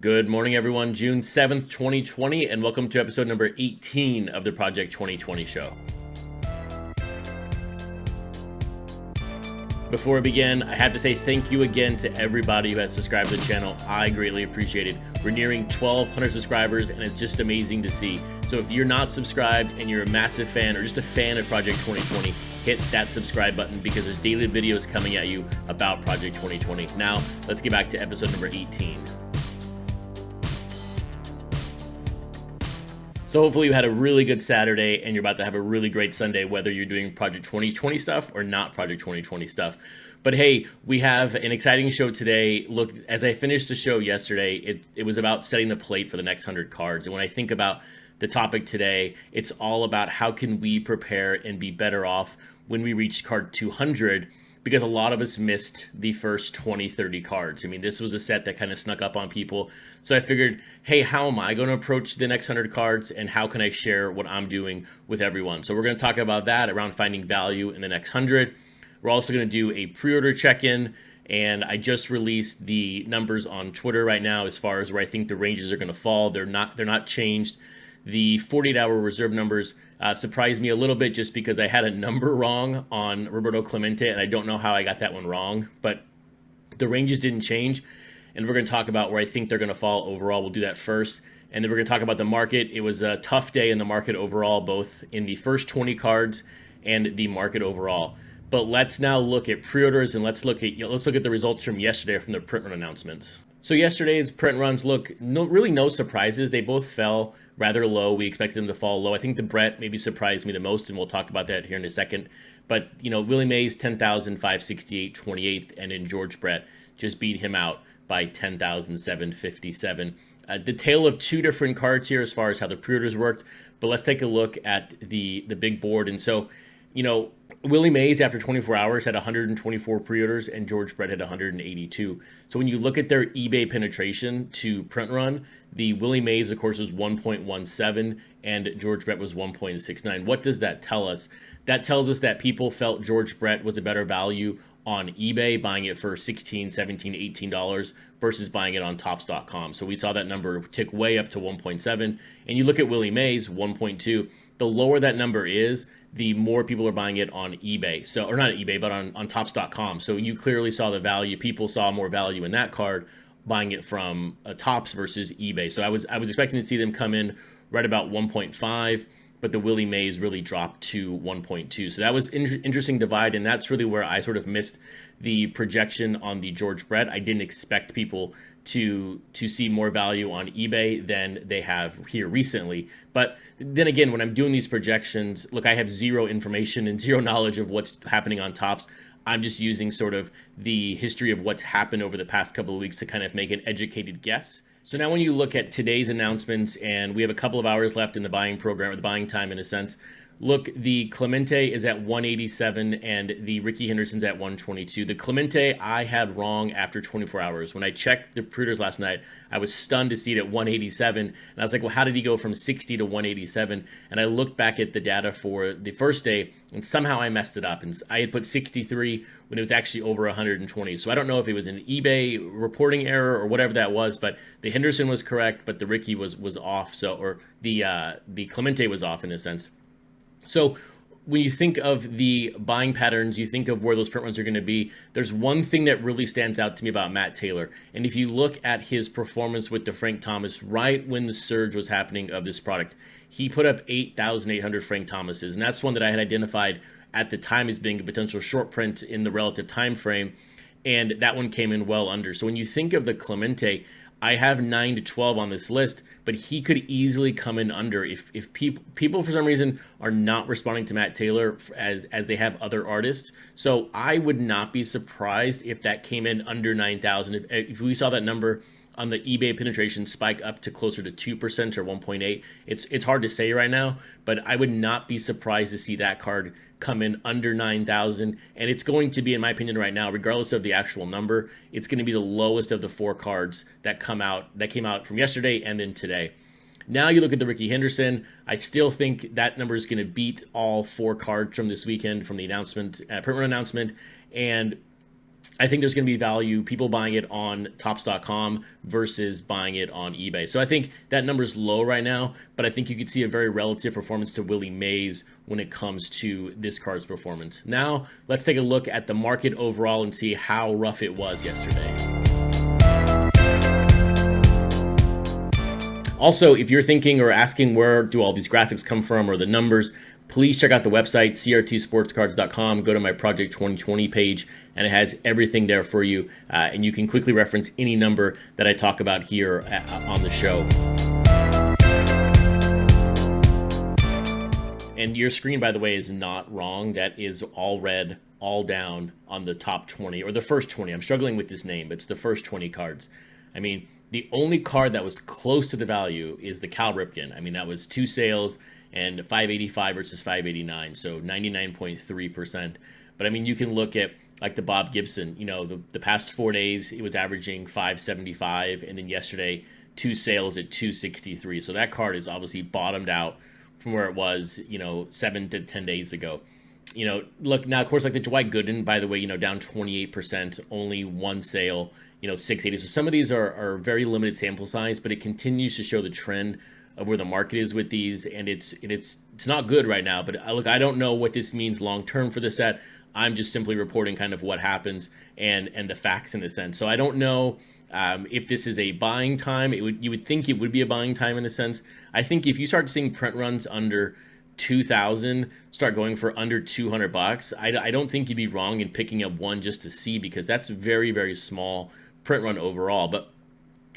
Good morning, everyone. June 7th, 2020, and welcome to episode number 18 of the Project 2020 show. Before we begin, I have to say thank you again to everybody who has subscribed to the channel. I greatly appreciate it. We're nearing 1,200 subscribers, and it's just amazing to see. So if you're not subscribed and you're a massive fan or just a fan of Project 2020, hit that subscribe button because there's daily videos coming at you about Project 2020. Now, let's get back to episode number 18. So hopefully you had a really good Saturday and you're about to have a really great Sunday, whether you're doing Project 2020 stuff or not Project 2020 stuff. But hey, we have an exciting show today. Look, as I finished the show yesterday, it was about setting the plate for the next 100 cards. And when I think about the topic today, it's all about how can we prepare and be better off when we reach card 200, because a lot of us missed the first 20, 30 cards. I mean, this was a set that kind of snuck up on people. So I figured, hey, how am I going to approach the next 100 cards and how can I share what I'm doing with everyone? So we're going to talk about that around finding value in the next 100. We're also going to do a pre-order check-in, and I just released the numbers on Twitter right now as far as where I think the ranges are going to fall. They're not changed. The 48-hour reserve numbers surprised me a little bit just because I had a number wrong on Roberto Clemente, and I don't know how I got that one wrong, but the ranges didn't change, and we're going to talk about where I think they're going to fall overall. We'll do that first, and then we're going to talk about the market. It was a tough day in the market overall, both in the first 20 cards and the market overall. But let's now look at pre-orders, and let's look at the results from yesterday from the print run announcements. So yesterday's print runs, look, really no surprises. They both fell rather low. We expected them to fall low. I think the Brett maybe surprised me the most, and we'll talk about that here in a second. But, Willie Mays, 10,568, 28th, and then George Brett just beat him out by 10,757. The tale of two different cards here as far as how the pre-orders worked, but let's take a look at the big board. And so, Willie Mays, after 24 hours, had 124 pre-orders, and George Brett had 182. So when you look at their eBay penetration to print run, the Willie Mays, of course, was 1.17, and George Brett was 1.69. What does that tell us? That tells us that people felt George Brett was a better value on eBay, buying it for $16, $17, $18 versus buying it on Topps.com. So we saw that number tick way up to 1.7. And you look at Willie Mays, 1.2. The lower that number is, the more people are buying it on eBay. So, or not eBay, but on Topps.com. So you clearly saw the value. People saw more value in that card buying it from Topps versus eBay. So I was expecting to see them come in right about 1.5, but the Willie Mays really dropped to 1.2. So that was interesting divide, and that's really where I sort of missed the projection on the George Brett. I didn't expect people to see more value on eBay than they have here recently. But then again, when I'm doing these projections, look, I have zero information and zero knowledge of what's happening on Topps. I'm just using sort of the history of what's happened over the past couple of weeks to kind of make an educated guess. So now when you look at today's announcements, and we have a couple of hours left in the buying program, or the buying time in a sense, look, the Clemente is at 187 and the Ricky Henderson's at 122. The Clemente I had wrong after 24 hours. When I checked the pre-orders last night, I was stunned to see it at 187. And I was like, well, how did he go from 60 to 187? And I looked back at the data for the first day, and somehow I messed it up. And I had put 63 when it was actually over 120. So I don't know if it was an eBay reporting error or whatever that was, but the Henderson was correct, but the Ricky was off. So, or the Clemente was off in a sense. So when you think of the buying patterns, you think of where those print runs are going to be. There's one thing that really stands out to me about Matt Taylor. And if you look at his performance with the Frank Thomas right when the surge was happening of this product, he put up 8,800 Frank Thomases. And that's one that I had identified at the time as being a potential short print in the relative time frame. And that one came in well under. So when you think of the Clemente, I have 9 to 12 on this list, but he could easily come in under if people for some reason are not responding to Matt Taylor as they have other artists. So I would not be surprised if that came in under 9,000. If we saw that number on the eBay penetration spike up to closer to 2% or 1.8, it's hard to say right now, but I would not be surprised to see that card come in under 9,000, and it's going to be, in my opinion right now, regardless of the actual number, it's going to be the lowest of the four cards that came out from yesterday and then today. Now you look at the Ricky Henderson, I still think that number is going to beat all four cards from this weekend from the announcement, print run announcement, and I think there's going to be value, people buying it on Topps.com versus buying it on eBay. So I think that number's low right now, but I think you could see a very relative performance to Willie Mays when it comes to this card's performance. Now, let's take a look at the market overall and see how rough it was yesterday. Also, if you're thinking or asking where do all these graphics come from or the numbers, please check out the website, crtsportscards.com. Go to my Project 2020 page, and it has everything there for you. And you can quickly reference any number that I talk about here on the show. And your screen, by the way, is not wrong. That is all red, all down on the top 20, or the first 20. I'm struggling with this name, but it's the first 20 cards. I mean, the only card that was close to the value is the Cal Ripken. I mean, that was 2 sales and 585 versus 589, so 99.3%. But I mean, you can look at like the Bob Gibson, you know, the past 4 days, it was averaging 575, and then yesterday, 2 sales at 263. So that card is obviously bottomed out from where it was, you know, 7 to 10 days ago. You know, look, now, of course, like the Dwight Gooden, by the way, you know, down 28%, only 1 sale, you know, 680. So some of these are very limited sample size, but it continues to show the trend of where the market is with these, and it's not good right now. But look, I don't know what this means long term for the set. I'm just simply reporting kind of what happens and the facts in a sense. So I don't know if this is a buying time. You would think it would be a buying time in a sense. I think if you start seeing print runs under 2,000 start going for under $200, I don't think you'd be wrong in picking up one just to see, because that's very, very small print run overall. But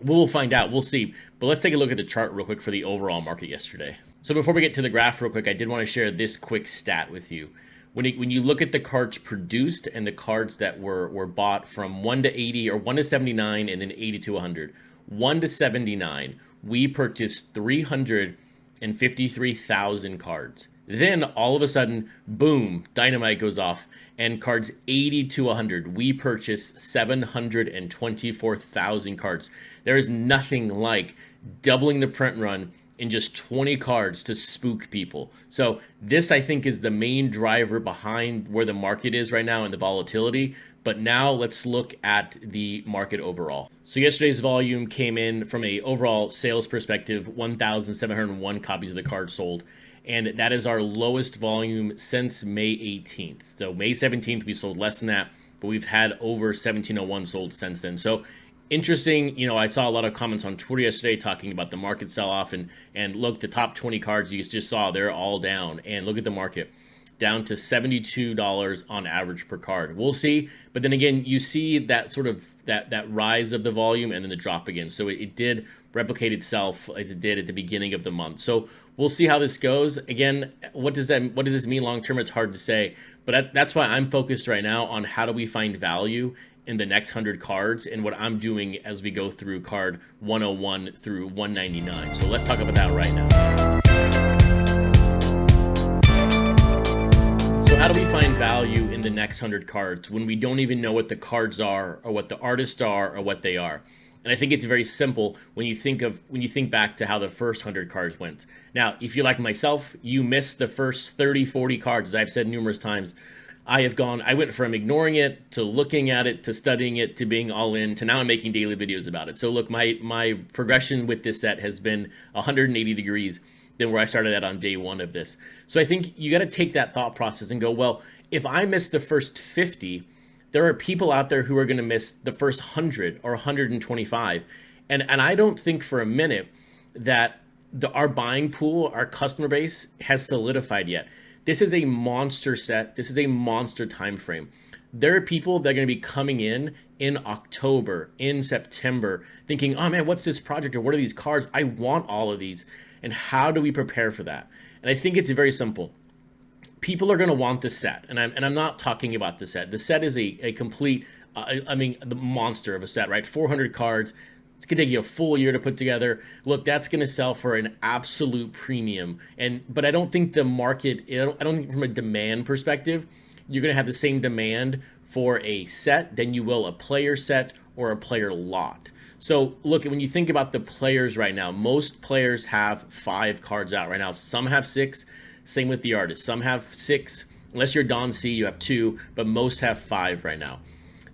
we'll find out. We'll see. But let's take a look at the chart real quick for the overall market yesterday. So before we get to the graph real quick, I did want to share this quick stat with you. When you look at the cards produced and the cards that were bought from 1 to 80 or 1 to 79 and then 80 to 100, 1 to 79, we purchased 353,000 cards. Then all of a sudden, boom, dynamite goes off, and cards 80 to 100, we purchased 724,000 cards. There is nothing like doubling the print run in just 20 cards to spook people. So this, I think, is the main driver behind where the market is right now and the volatility. But now let's look at the market overall. So yesterday's volume came in from a overall sales perspective, 1,701 copies of the card sold. And that is our lowest volume since May 18th. So May 17th, we sold less than that, but we've had over 1,701 sold since then. So interesting, you know, I saw a lot of comments on Twitter yesterday talking about the market sell-off, and look, the top 20 cards you just saw, they're all down. And look at the market, down to $72 on average per card. We'll see, but then again, you see that sort of that rise of the volume and then the drop again. So it did replicate itself as it did at the beginning of the month. So we'll see how this goes. Again, what does this mean long term? It's hard to say, but that's why I'm focused right now on how do we find value in the next 100 cards, and what I'm doing as we go through card 101 through 199. So let's talk about that right now. So how do we find value in the next 100 cards when we don't even know what the cards are or what the artists are or what they are? And I think it's very simple when you think back to how the first 100 cards went. Now, if you're like myself, you missed the first 30, 40 cards, as I've said numerous times. I went from ignoring it to looking at it to studying it to being all in to now I'm making daily videos about it. So look, my progression with this set has been 180 degrees than where I started at on day one of this. So I think you got to take that thought process and go, well, if I missed the first 50, there are people out there who are going to miss the first 100 or 125. And I don't think for a minute that our buying pool, our customer base has solidified yet. This is a monster set. This is a monster time frame. There are people that are going to be coming in October, in September, thinking, oh man, what's this project or what are these cards? I want all of these. And how do we prepare for that? And I think it's very simple. People are going to want the set. And I'm not talking about the set. The set is a complete, the monster of a set, right? 400 cards. It's going to take you a full year to put together. Look, that's going to sell for an absolute premium. But I don't think the market, I don't think from a demand perspective, you're going to have the same demand for a set than you will a player set or a player lot. So look, when you think about the players right now, most players have 5 cards out right now. Some have 6. Same with the artists. Some have 6. Unless you're Don C, you have 2, but most have 5 right now.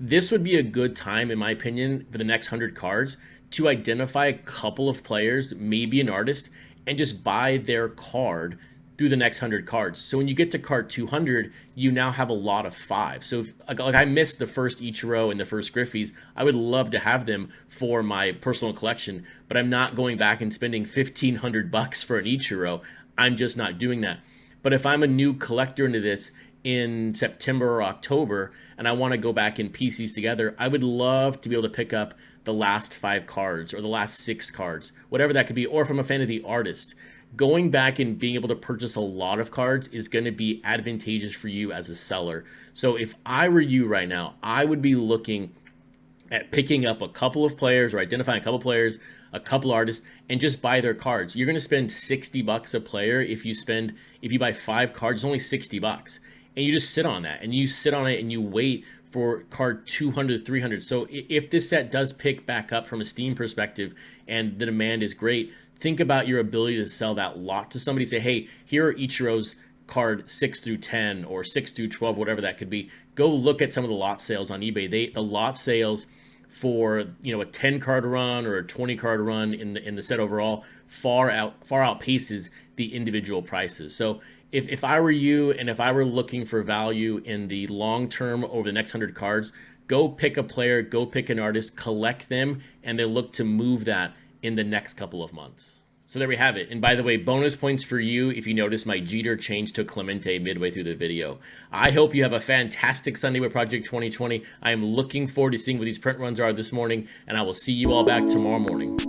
This would be a good time, in my opinion, for the next 100 cards to identify a couple of players, maybe an artist, and just buy their card through the next 100 cards. So when you get to card 200, you now have a lot of 5. So if, like I missed the first Ichiro and the first Griffey's, I would love to have them for my personal collection, but I'm not going back and spending $1,500 for an Ichiro. I'm just not doing that. But if I'm a new collector into this in September or October and I want to go back and piece these together, I would love to be able to pick up the last 5 cards or the last 6 cards, whatever that could be. Or if I'm a fan of the artist, going back and being able to purchase a lot of cards is going to be advantageous for you as a seller. So if I were you right now, I would be looking at picking up a couple of players or identifying a couple of players, a couple artists, and just buy their cards. You're going to spend $60 a player if you buy 5 cards, it's only $60. And you just sit on that, and you sit on it and you wait for card 200, 300. So if this set does pick back up from a Steam perspective and the demand is great, think about your ability to sell that lot to somebody. Say, hey, here are Ichiro's card 6 through 10 or 6 through 12, whatever that could be. Go look at some of the lot sales on eBay. The lot sales for a 10 card run or a 20 card run in the set overall far outpaces the individual prices. So if I were you and if I were looking for value in the long term over the next 100 cards, go pick a player, go pick an artist, collect them, and then look to move that in the next couple of months. So there we have it. And by the way, bonus points for you if you notice my Jeter changed to Clemente midway through the video. I hope you have a fantastic Sunday with Project 2020. I am looking forward to seeing what these print runs are this morning, and I will see you all back tomorrow morning.